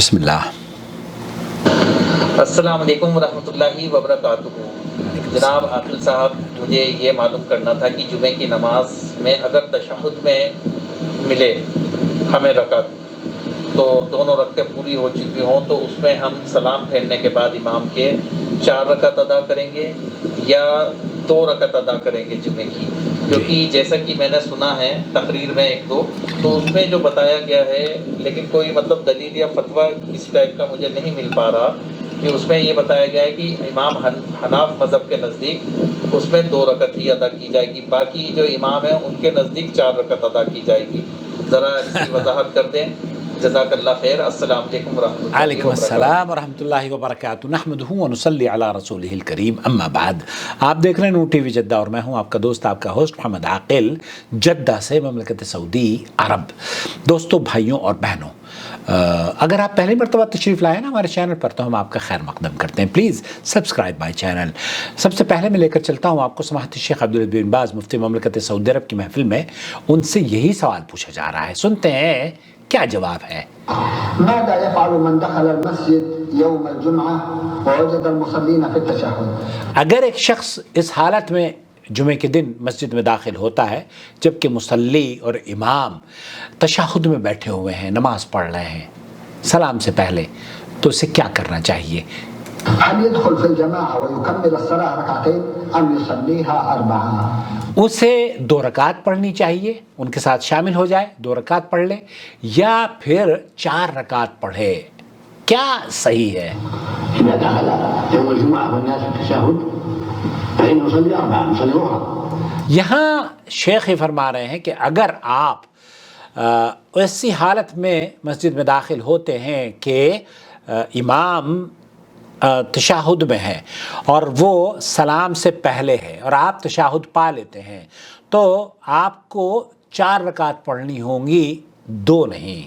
بسم اللہ۔ السلام علیکم ورحمۃ اللہ وبرکاتہ۔ جناب عاقل صاحب، مجھے یہ معلوم کرنا تھا کہ جمعے کی نماز میں اگر تشہد میں ملے ہمیں رکعت، تو دونوں رکعتیں پوری ہو چکی ہوں، تو اس میں ہم سلام پھیرنے کے بعد امام کے 4 رکعت ادا کریں گے یا 2 رکعت ادا کریں گے جمعے کی؟ کیونکہ جیسا کہ میں نے سنا ہے تقریر میں ایک دو، تو اس میں جو بتایا گیا ہے، لیکن کوئی مطلب دلیل یا فتویٰ اس ٹائپ کا مجھے نہیں مل پا رہا، کہ اس میں یہ بتایا گیا ہے کہ امام حناف مذہب کے نزدیک اس میں 2 رکعت ہی ادا کی جائے گی، باقی جو امام ہیں ان کے نزدیک 4 رکعت ادا کی جائے گی۔ ذرا اس کی وضاحت کر دیں، جزاک اللہ خیر۔ السلام علیکم ورحمۃ اللہ علیکم السلام ورحمۃ اللہ وبرکاتہ۔ نحمدہ ونصلی علی رسولہ الکریم، اما بعد۔ آپ دیکھ رہے ہیں نور ٹی وی جدہ اور میں ہوں آپ کا دوست، آپ کا ہوسٹ محمد عاقل، جدہ سے، مملکت سعودی عرب۔ دوستو، بھائیوں اور بہنوں، اگر آپ پہلی مرتبہ تشریف لائے نا ہمارے چینل پر، تو ہم آپ کا خیر مقدم کرتے ہیں۔ Please subscribe my channel. سب سے پہلے میں لے کر چلتا ہوں آپ کو سماحت الشیخ عبدالعزیز بن باز مفتی مملکت سعودی عرب کی محفل میں ان سے یہی سوال پوچھا جا رہا ہے، سنتے ہیں کیا جواب ہے۔ ماذا يفعل من دخل المسجد يوم الجمعة ووجد المصلين في التشهد؟ اگر ایک شخص اس حالت میں جمعے کے دن مسجد میں داخل ہوتا ہے جبکہ مصلی اور امام تشہد میں بیٹھے ہوئے ہیں، نماز پڑھ رہے ہیں سلام سے پہلے، تو اسے کیا کرنا چاہیے؟ هل يدخل في الجماعة ويكمل الصلاة ركعتين أم يصليها 4؟ اسے 2 رکعت پڑھنی چاہیے، ان کے ساتھ شامل ہو جائے، 2 رکعت پڑھ لے، یا پھر 4 رکعت پڑھے؟ کیا صحیح ہے؟ إذا دخل يوم الجمعة والناس في التشهد فإنه يصلي 4، يصلي ظهرا۔ یہاں شیخ ہی فرما رہے ہیں کہ اگر آپ ایسی حالت میں مسجد میں داخل ہوتے ہیں کہ امام تشہد میں ہے اور وہ سلام سے پہلے ہے اور آپ تشہد پا لیتے ہیں، تو آپ کو 4 رکعت پڑھنی ہوں گی، 2 نہیں،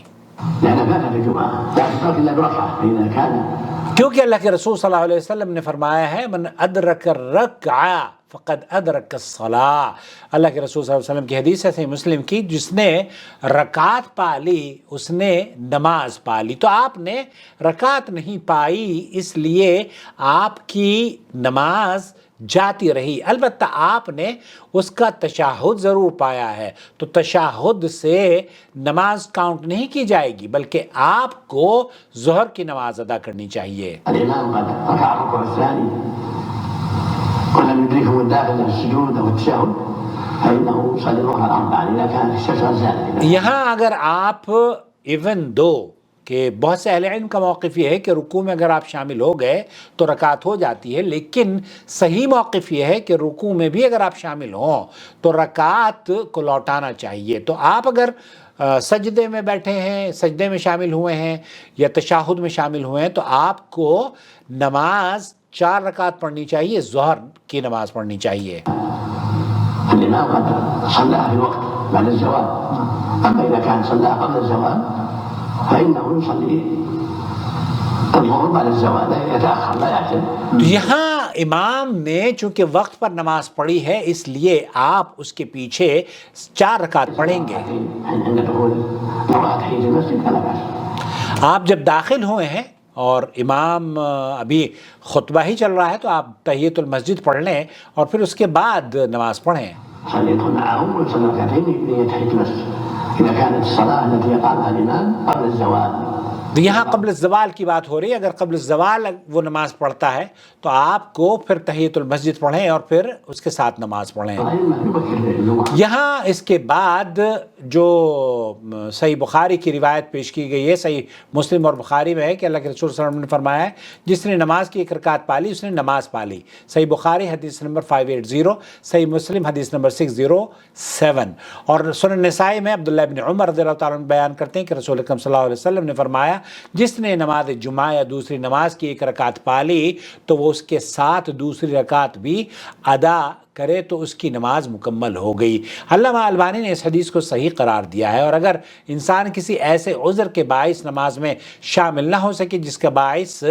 کیونکہ اللہ کے رسول صلی اللہ علیہ وسلم نے فرمایا ہے من ادرک الرکعہ فقد ادرک الصلاۃ۔ اللہ کے رسول صلی اللہ علیہ وسلم کی حدیث ہے صحیح مسلم کی، جس نے رکعت پا لی اس نے نماز پا لی۔ تو آپ نے رکعت نہیں پائی، اس لیے آپ کی نماز جاتی رہی، البتہ آپ نے اس کا تشہد ضرور پایا ہے، تو تشہد سے نماز کاؤنٹ نہیں کی جائے گی، بلکہ آپ کو ظہر کی نماز ادا کرنی چاہیے۔ الإمام قد رفع الركوع الثاني ولم يدركه الداخل السجود أو التشهد فإنه يصلي ظهر 4 إذا كان في الشاشة زائدة۔ یہاں اگر آپ ایون دو کہ بہت سے اہل علم کا موقف یہ ہے کہ رکوع میں اگر آپ شامل ہو گئے تو رکعت ہو جاتی ہے، لیکن صحیح موقف یہ ہے کہ رکوع میں بھی اگر آپ شامل ہوں تو رکعت کو لوٹانا چاہیے۔ تو آپ اگر سجدے میں بیٹھے ہیں، سجدے میں شامل ہوئے ہیں یا تشہد میں شامل ہوئے ہیں، تو آپ کو نماز 4 رکعت پڑھنی چاہیے، ظہر کی نماز پڑھنی چاہیے۔ الإمام قد صلى في الوقت بعد الزوال، أما إذا كان صلى قبل الزوال فإنه يصلي الظهر بعد الزوال، لا يتأخر، لا يعتد۔ تو یہاں امام نے چونکہ وقت پر نماز پڑھی ہے، اس لیے آپ اس کے پیچھے 4 رکعت پڑھیں گے۔ عند دخول وقت تحية المسجد فلا بأس۔ آپ جب داخل ہوئے ہیں اور امام ابھی خطبہ ہی چل رہا ہے تو آپ تحیۃ المسجد پڑھ لیں اور پھر اس کے بعد نماز پڑھیں۔ يدخل معهم ويصلي ركعتين بنية تحية المسجد إذا كانت الصلاة التي أقامها الإمام قبل الزوال۔ تو یہاں قبل الزوال کی بات ہو رہی ہے، اگر قبل الزوال وہ نماز پڑھتا ہے تو آپ کو پھر تحیۃ المسجد پڑھیں اور پھر اس کے ساتھ نماز پڑھیں۔ یہاں اس کے بعد جو صحیح بخاری کی روایت پیش کی گئی ہے، صحیح مسلم اور بخاری میں ہے کہ اللہ کے رسول صلی اللہ علیہ وسلم نے فرمایا ہے جس نے نماز کی 1 رکعت پالی اس نے نماز پالی۔ صحیح بخاری حدیث نمبر 580، صحیح مسلم حدیث نمبر 607۔ اور سنن نسائی میں عبداللہ بن عمر رضی اللہ تعالیٰ عنہ بیان کرتے ہیں کہ رسول اکرم صلی اللہ علیہ وسلم نے فرمایا جس نے نماز جمعہ یا دوسری نماز کی 1 رکعت پالی تو وہ اس کے ساتھ دوسری رکعت بھی ادا کرے تو اس کی نماز مکمل ہو گئی۔ علامہ البانی نے اس حدیث کو صحیح قرار دیا ہے، اور اگر انسان کسی ایسے عذر کے باعث نماز میں شامل نہ ہو سکے جس کا باعث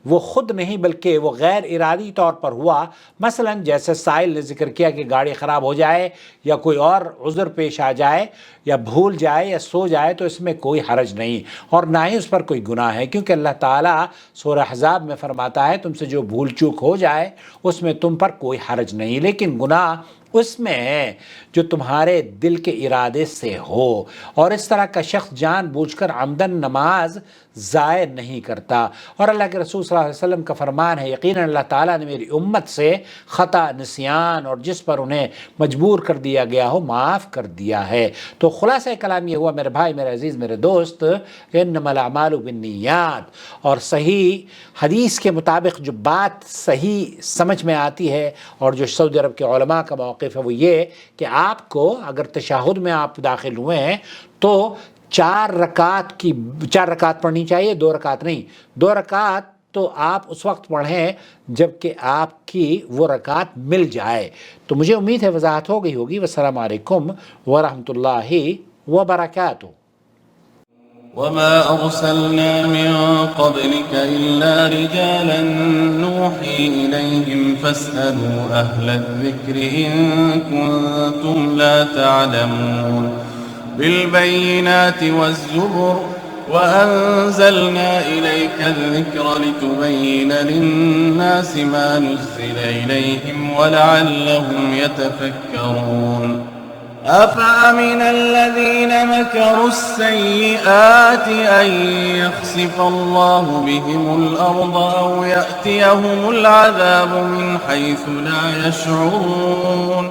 وہ خود نہیں بلکہ وہ غیر ارادی طور پر ہوا، مثلا جیسے سائل نے ذکر کیا کہ گاڑی خراب ہو جائے یا کوئی اور عذر پیش آ جائے یا بھول جائے یا سو جائے، تو اس میں کوئی حرج نہیں اور نہ ہی اس پر کوئی گناہ ہے، کیونکہ اللہ تعالیٰ سورہ احزاب میں فرماتا ہے تم سے جو بھول چوک ہو جائے اس میں تم پر کوئی حرج نہیں، لیکن گناہ اس میں ہے جو تمہارے دل کے ارادے سے ہو، اور اس طرح کا شخص جان بوجھ کر عمدن نماز ضائع نہیں کرتا۔ اور اللہ کے رسول صلی اللہ علیہ وسلم کا فرمان ہے، یقیناً اللہ تعالیٰ نے میری امت سے خطا، نسیان اور جس پر انہیں مجبور کر دیا گیا ہو معاف کر دیا ہے۔ تو خلاصہ کلام یہ ہوا میرے بھائی، میرے عزیز، میرے دوست، انما الاعمال بالنیات، اور صحیح حدیث کے مطابق جو بات صحیح سمجھ میں آتی ہے اور جو سعودی عرب کے علماء کا موقف ہے وہ یہ کہ آپ کو اگر تشہد میں آپ داخل ہوئے ہیں تو 4 رکعت پڑھنی چاہیے، 2 رکعت نہیں۔ 2 رکعت تو آپ اس وقت پڑھیں جب کہ آپ کی وہ رکعت مل جائے۔ تو مجھے امید ہے وضاحت ہو گئی ہوگی۔ والسلام علیکم ورحمۃ اللہ وبرکاتہ۔ وما أرسلنا من قبلك إلا رجالا نوحي إليهم فاسألوا أهل الذكر إن كنتم لا تعلمون بالبينات والزبر وأنزلنا إليك الذكر لتبين للناس ما نزل إليهم ولعلهم يتفكرون أفأمن الذين مكروا السيئات أن يخسف الله بهم الأرض أو يأتيهم العذاب من حيث لا يشعرون